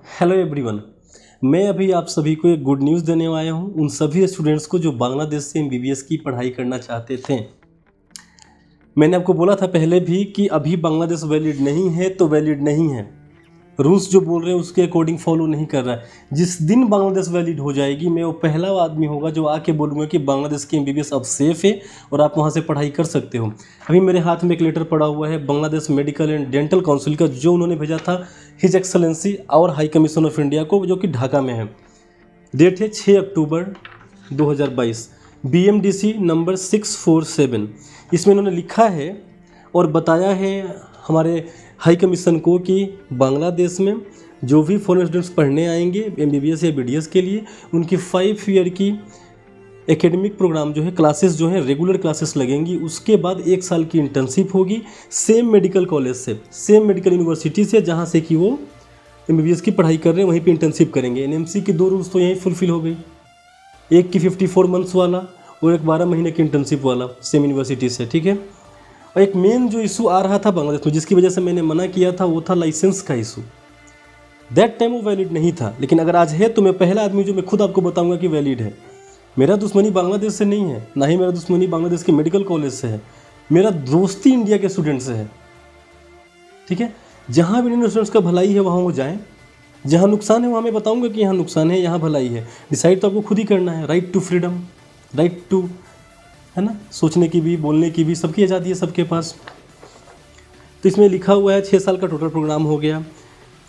Hello everyone. मैं अभी आप सभी को एक गुड न्यूज़ देने आया हूँ उन सभी स्टूडेंट्स को जो बांग्लादेश से एमबीबीएस की पढ़ाई करना चाहते थे। मैंने आपको बोला था पहले भी कि अभी बांग्लादेश वैलिड नहीं है तो वैलिड नहीं है। रूल्स जो बोल रहे हैं उसके अकॉर्डिंग फॉलो नहीं कर रहा है। जिस दिन बांग्लादेश वैलिड हो जाएगी मैं वो पहला आदमी होगा जो आके बोलूँगा कि बांग्लादेश की एमबीबीएस अब सेफ़ है और आप वहाँ से पढ़ाई कर सकते हो। अभी मेरे हाथ में एक लेटर पड़ा हुआ है Bangladesh medical and dental council का, जो उन्होंने भेजा था हिज एक्सलेंसी और हाई कमीशन ऑफ इंडिया को, जो कि ढाका में है। डेट है 6 अक्टूबर 2022, BMDC नंबर 647। इसमें इन्होंने लिखा है और बताया है हमारे हाई कमीशन को कि बांग्लादेश में जो भी फॉरेन स्टूडेंट्स पढ़ने आएंगे एमबीबीएस या बीडीएस के लिए, उनकी 5 ईयर की एकेडमिक प्रोग्राम जो है, क्लासेस जो है रेगुलर क्लासेस लगेंगी। उसके बाद 1 साल की इंटर्नशिप होगी सेम मेडिकल कॉलेज से, सेम मेडिकल यूनिवर्सिटी से जहाँ से कि वो एमबीबीएस की पढ़ाई कर रहे हैं, वहीं पे इंटर्नशिप करेंगे। एनएमसी की 2 रूल्स तो यहीं फुलफिल हो गई, एक की 54 मंथ्स वाला और एक 12 महीने की इंटर्नशिप वाला सेम यूनिवर्सिटी से। ठीक है। और एक मेन जो इशू आ रहा था बांग्लादेश में, जिसकी वजह से मैंने मना किया था, वो था लाइसेंस का इशू। दैट टाइम वो वैलिड नहीं था, लेकिन अगर आज है तो मैं पहला आदमी जो मैं खुद आपको बताऊंगा कि वैलिड है। मेरा दुश्मनी बांग्लादेश से नहीं है, ना ही मेरा दुश्मनी बांग्लादेश के मेडिकल कॉलेज से है, मेरा दोस्ती इंडिया के स्टूडेंट से है। ठीक है। जहाँ भी इंडियन स्टूडेंट्स का भलाई है वहाँ वो जाएँ, जहाँ नुकसान है वहाँ मैं बताऊंगा कि यहाँ नुकसान है, यहाँ भलाई है। डिसाइड तो आपको खुद ही करना है। Right to freedom, right to, है ना, सोचने की भी, बोलने की भी, सबकी आज़ादी है सबके पास। तो इसमें लिखा हुआ है 6 साल का टोटल प्रोग्राम हो गया।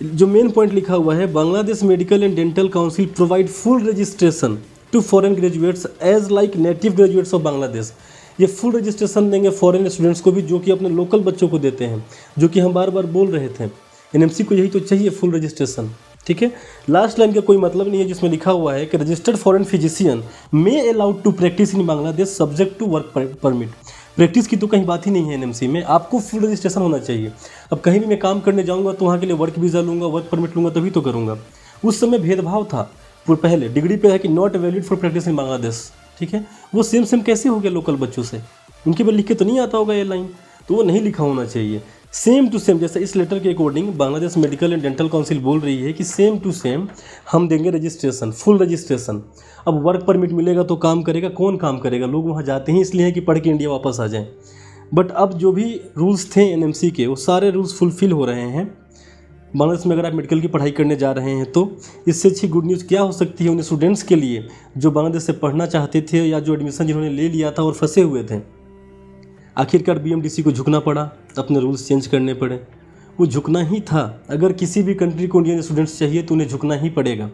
जो मेन पॉइंट लिखा हुआ है, Bangladesh medical and dental council provide full registration to foreign graduates as like native graduates of Bangladesh. ये फुल रजिस्ट्रेशन देंगे फॉरेन स्टूडेंट्स को भी, जो कि अपने लोकल बच्चों को देते हैं, जो कि हम बार बार बोल रहे थे। एनएमसी को यही तो चाहिए, फुल रजिस्ट्रेशन। ठीक है। लास्ट लाइन का कोई मतलब नहीं है, जिसमें लिखा हुआ है कि registered foreign physician may allowed to practise in Bangladesh subject to work permit. Practice की तो कहीं बात ही नहीं है एनएमसी में, आपको फुल रजिस्ट्रेशन होना चाहिए। अब कहीं भी मैं काम करने जाऊंगा तो वहाँ के लिए वर्क वीज़ा लूँगा, वर्क परमिट लूँगा, तभी तो करूँगा। उस समय भेदभाव था, पहले डिग्री पे है कि not valid for practice in Bangladesh. ठीक है। वो सेम कैसे हो गया लोकल बच्चों से? उनके पर लिख के तो नहीं आता होगा ये लाइन, तो वो नहीं लिखा होना चाहिए। सेम टू सेम, जैसे इस लेटर के according Bangladesh medical and dental council बोल रही है कि सेम टू सेम हम देंगे रजिस्ट्रेशन, फुल रजिस्ट्रेशन। अब वर्क परमिट मिलेगा तो काम करेगा, कौन काम करेगा? लोग वहाँ जाते हैं इसलिए है कि पढ़ के इंडिया वापस आ जाएं। बट अब जो भी रूल्स थे एनएमसी के, वो सारे रूल्स फुलफिल हो रहे हैं बांग्लादेश में। अगर आप मेडिकल की पढ़ाई करने जा रहे हैं तो इससे अच्छी गुड न्यूज़ क्या हो सकती है उन स्टूडेंट्स के लिए जो बांग्लादेश से पढ़ना चाहते थे, या जो एडमिशन जिन्होंने ले लिया था और फंसे हुए थे। आखिरकार BMDC को झुकना पड़ा, अपने रूल्स चेंज करने पड़े। वो झुकना ही था। अगर किसी भी कंट्री को इंडियन स्टूडेंट्स चाहिए तो उन्हें झुकना ही पड़ेगा।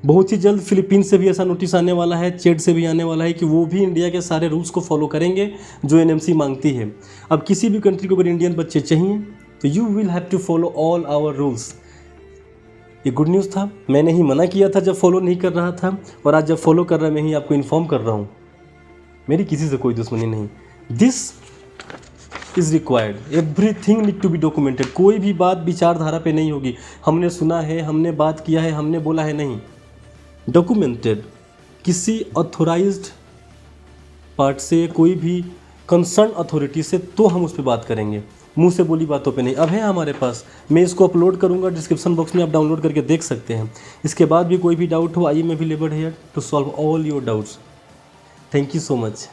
बहुत ही जल्द फिलीपींस से भी ऐसा नोटिस आने वाला है, चेड से भी आने वाला है कि वो भी इंडिया के सारे रूल्स को फॉलो करेंगे जो एनएमसी मांगती है। अब किसी भी कंट्री को अगर इंडियन बच्चे चाहिए तो you will have to follow all our rules. ये गुड न्यूज़ था। मैंने ही मना किया था जब फॉलो नहीं कर रहा था, और आज जब फॉलो कर रहा मैं ही आपको इन्फॉर्म कर रहा हूँ। मेरी किसी से कोई दुश्मनी नहीं। This is required, everything need to be documented. कोई भी बात विचारधारा पे नहीं होगी, हमने सुना है, हमने बात किया है, हमने बोला है, नहीं। डॉक्यूमेंटेड, किसी ऑथोराइज्ड पार्ट से, कोई भी कंसर्न अथॉरिटी से, तो हम उस पर बात करेंगे। मुंह से बोली बातों पे नहीं। अब है हमारे पास, मैं इसको अपलोड करूंगा, डिस्क्रिप्शन बॉक्स में आप डाउनलोड करके देख सकते हैं। इसके बाद भी कोई भी डाउट हो, I am available here to solve all your doubts. Thank you so much.